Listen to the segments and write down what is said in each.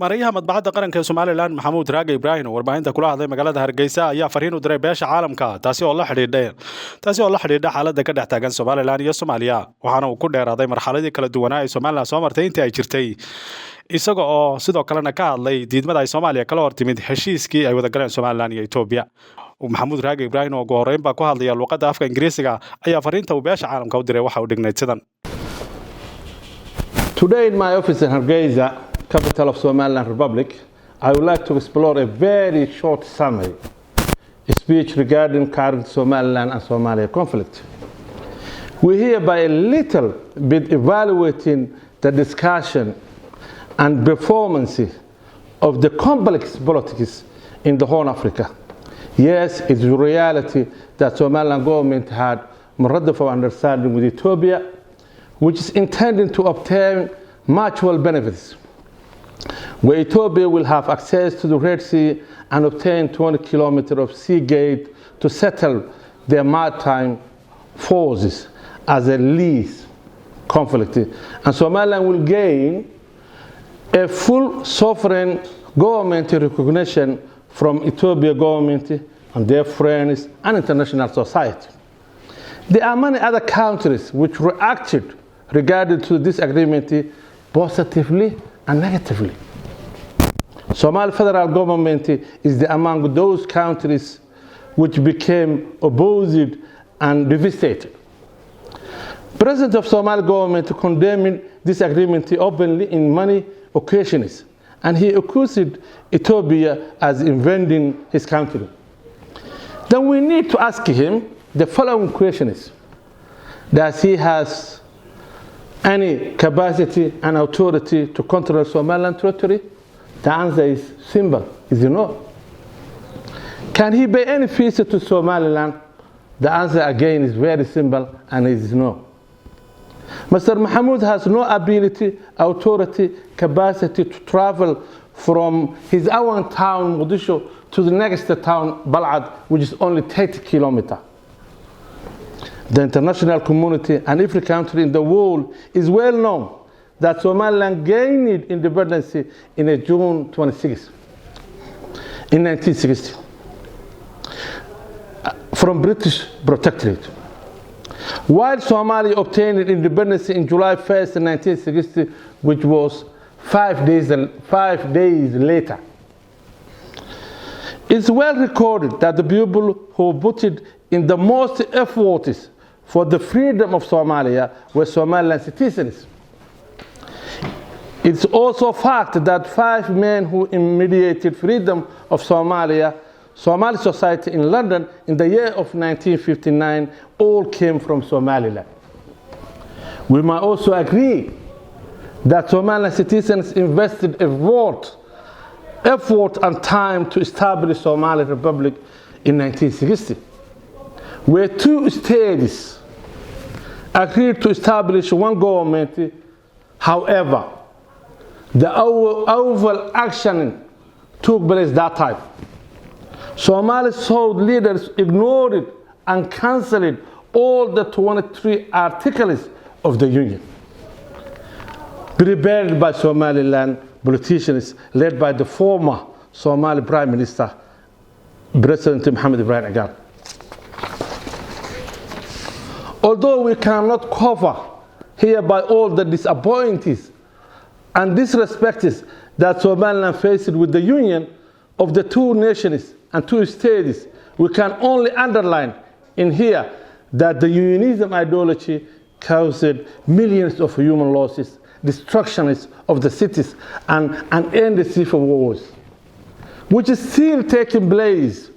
Maareeyaha madbacadda qaranka ee Somaliland Maxamud Raage oo warbaahinta kula hadlay magaalada Hargeysa ayaa fariin u diray Beesha Caalamka taasi oo la xidhiidha xaaladda ka dhex taagan Somaliland iyo Somalia waxaana uu ku dheeraaday marxaladii kala duwanaa ee Somaliland soo martay intii ay jirtay isaga oo sidoo kalena ka hadlay diidmada ay Soomaaliya kala hortimid heshiiskii ay wada galeen Somaliland iyo Ethiopia. Maxamud Raage oo ugu horeyn baa ku hadlaya luqadda afka Ingiriisiga ayaa fariinta uu Beesha Caalamka u diray waxa uu dhignayd sidan. Today in my office in Hargeisa, capital of Somaliland Republic, I would like to explore a very short summary, a speech regarding current Somaliland and Somalia conflict. We hereby a little bit evaluating the discussion and performance of the complex politics in the Horn of Africa. Yes, it's a reality that Somaliland government had memorandum of understanding with Ethiopia, which is intended to obtain mutual benefits, where Ethiopia will have access to the Red Sea and obtain 20 kilometers of sea gate to settle their maritime forces as a lease conflict. And Somaliland will gain a full sovereign government recognition from Ethiopia government and their friends and international society. There are many other countries which reacted regarding to this agreement positively and negatively. Somali federal government is among those countries which became opposed and devastated. President of Somali government condemned this agreement openly in many occasions, and he accused Ethiopia as invading his country. Then we need to ask him the following questions. Does he has any capacity and authority to control Somaliland territory? The answer is simple, is no. Can he pay any fees to Somaliland? The answer again is very simple and it is no. Mr. Maxamud has no ability, authority, capacity to travel from his own town, Bulsho, to the next town, Balad, which is only 30 kilometers. The international community and every country in the world is well known that Somaliland gained independence in June 26, in 1960, from British protectorate. While Somalia obtained independence in July 1st, 1960, which was 5 days later. It's well recorded that the people who put in the most efforts for the freedom of Somalia were Somaliland citizens. It's also a fact that 5 men who mediated freedom of Somalia, Somali society in London in the year of 1959, all came from Somaliland. We might also agree that Somaliland citizens invested effort and time to establish Somali Republic in 1960, where 2 states agreed to establish one government. However, the overall action took place that time. Somali South leaders ignored and cancelled all the 23 articles of the Union, prepared by Somaliland politicians led by the former Somali Prime Minister, President Mohamed Ibrahim Agar. Although we cannot cover here by all the disappointments and disrespects that Somaliland faced with the union of the 2 nations and 2 states, we can only underline in here that the unionism ideology caused millions of human losses, destructions of the cities, and endless civil wars, which is still taking place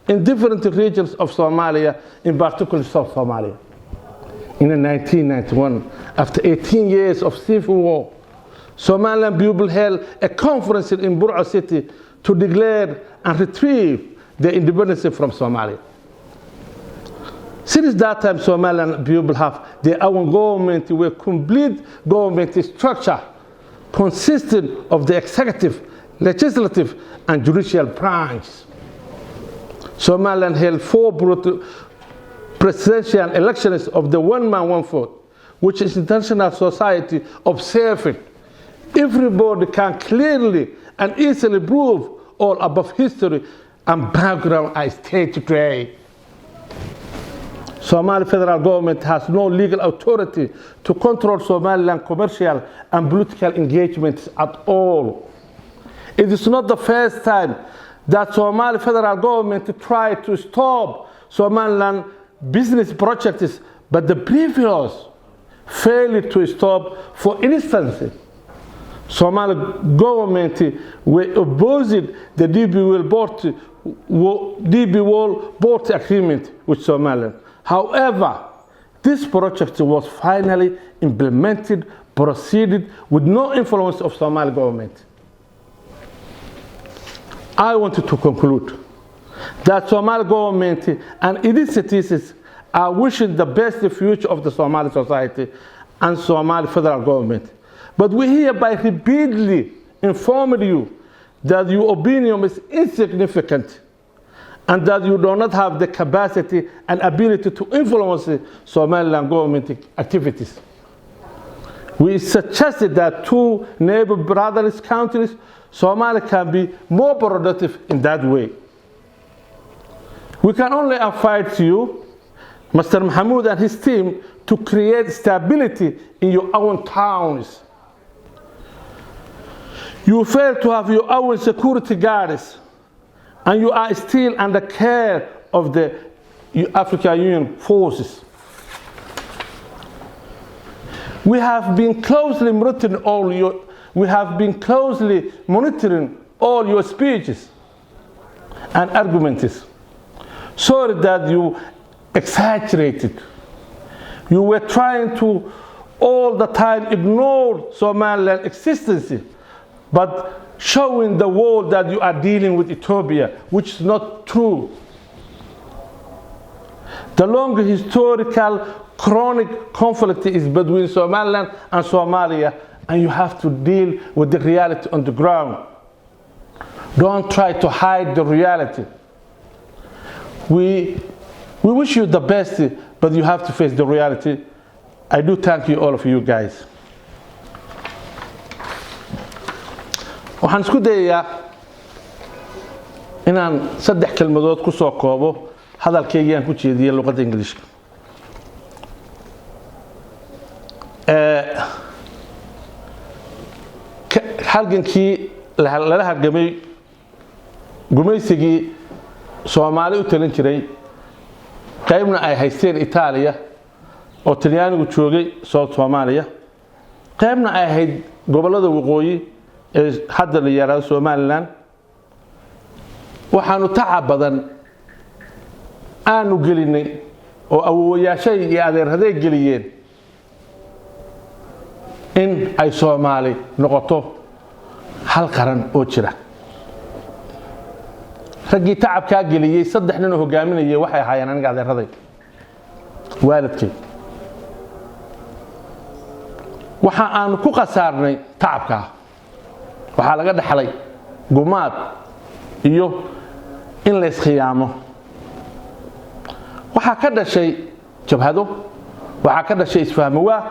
in different regions of Somalia, in particular South Somalia. In 1991, after 18 years of civil war, Somaliland people held a conference in Bulsho city to declare and retrieve their independence from Somalia. Since that time, Somaliland people have their own government with complete government structure consisting of the executive, legislative, and judicial branches. Somaliland held 4 presidential elections of the one man, one vote, which is international society observed. Everybody can clearly and easily prove all above history and background I state today. Somali federal government has no legal authority to control Somaliland commercial and political engagements at all. It is not the first time that Somali federal government tried to stop Somaliland business projects, but the previous failed to stop. For instance, Somali government were opposing the DP World Port Agreement with Somaliland. However, this project was finally implemented, proceeded with no influence of Somali government. I wanted to conclude that Somali government and its citizens are wishing the best future of the Somali society and Somali federal government. But we hereby repeatedly inform you that your opinion is insignificant and that you do not have the capacity and ability to influence Somaliland government activities. We suggested that two neighbor brothers countries, Somalia can be more productive in that way. We can only invite you, Mr. Maxamud and his team, to create stability in your own towns. You fail to have your own security guards, and you are still under care of the African Union forces. We have been closely monitoring all your speeches and arguments. Sorry that you exaggerated. You were trying to all the time ignore Somaliland's existence, but showing the world that you are dealing with Ethiopia, which is not true. The long historical chronic conflict is between Somaliland and Somalia, and you have to deal with the reality on the ground. Don't try to hide the reality. We wish you the best, but you have to face the reality. I do thank you, all of you guys. waxaan isku dayayaa inaan 3 kelmadood ku soo koobo hadalkaygaan ku jeediyay luqadda Ingiriiska. halgankii lala halgamay gumaysigii Soomaali u talin jiray qaybna ay haysteen Itaaliya oo Talyaanigu joogay South Soomaaliya, qaybna ay ahayd gobolada waqooyi ee hadda la yiraahdo Somaliland. waxaanu tacab badan aanu gelinay oo awoowayaashay iyo adeeraday geliyeen in ay Soomaali noqoto hal qaran oo jira. raggii tacabka geliyay 3 nin oo hogaaminayay waxay ahaayeen aniga adeeraday waalidkay. waxa aan ku qasaarnay tacabka, waxaa laga dhaxlay gumaad iyo in la iskhiyaamo. waxaa ka dhashay jabhado, waxaa ka dhashay isfahmo waa,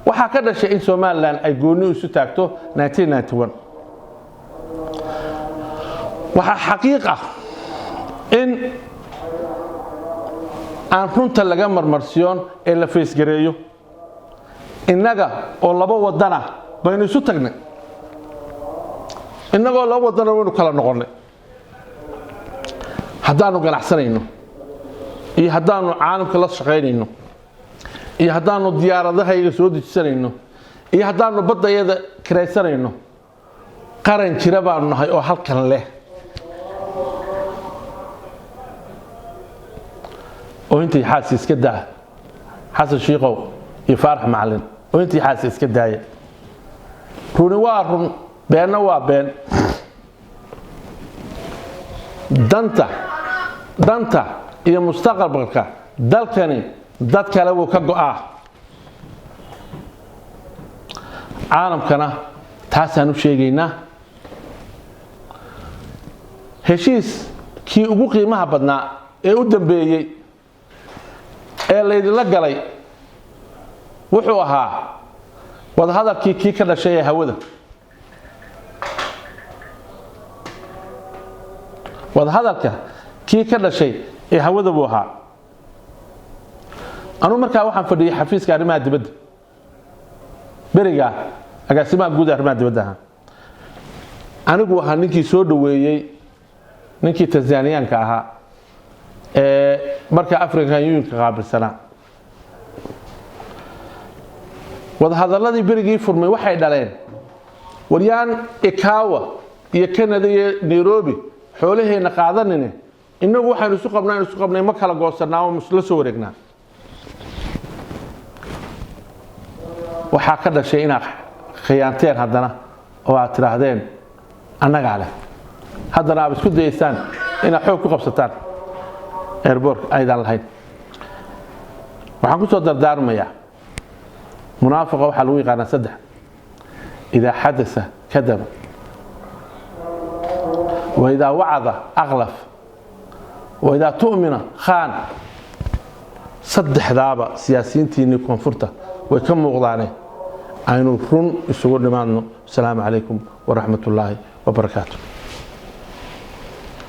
waxaa ka dhashay in Somaliland ay gooni isu taagto 1991. waxaa xaqiiq ah in aan runta laga marmarsiyoon ee la feesgareeyo. innaga oo laba wadana baynu isu tagnay, innagoo laba wadana waynu kala noqonnay. haddaanu ganacsanayno iyo haddaanu caalamka la shaqaynayno iyo haddaanu diyaaradahayga soo dejisanayno iyo haddaanu baddayada kiraysanayno, qaran jira baanu nahay oo halkan leh. oo intii xaas iska daa xasan shiiqow iyo faarax macalin, oo intii xaas iska daaya. runi waa run, beenna waa been. danta iyo mustaqbalka dalkani dad kale wuu ka go'aa. caalamkana taasaan u sheegaynaa. heshiiskii ugu qiimaha badnaa ee u dambeeyey ee laydinla galay wuxuu ahaa wadahadalkii kii ka dhashay ee hawada. wada hadalka kii ka dhashay ee hawada buu ahaa anu markaa waxaan fadhiyay xafiiska arrimaha dibadda beriga agaasimaha guud arrimaha dibadda anigu waxaa ninkii soo dhaweeyay ninkii Tanzaniyaanka ahaa marka African Union ka qaabilsanaa wada hadaladii berigii furmay waxay dhaleen waryaan Ikawa iyo Canada iyo Nairobi xoolaheena qaadanine inagu waxaan isu qabnay ma kala goosanaa oo musla soo wareegnaa waxa ka dhashay inaad khiyaanteen haddana oo aad tiraahdeen annaga leh haddana aad isku dayeysaan inaad xoog ku qabsataan airport aydan lahayn waxaan ku soo dardaarmayaa munaafiqa waxa lagu yaqaanaa saddex إذا حدث كذب وإذا وعظ أغلف وإذا تؤمن خان صدح ذابا سياسيين تيني كونفورتا وكم مغضاني عينو رون يسوغر لمانو السلام عليكم ورحمة الله وبركاته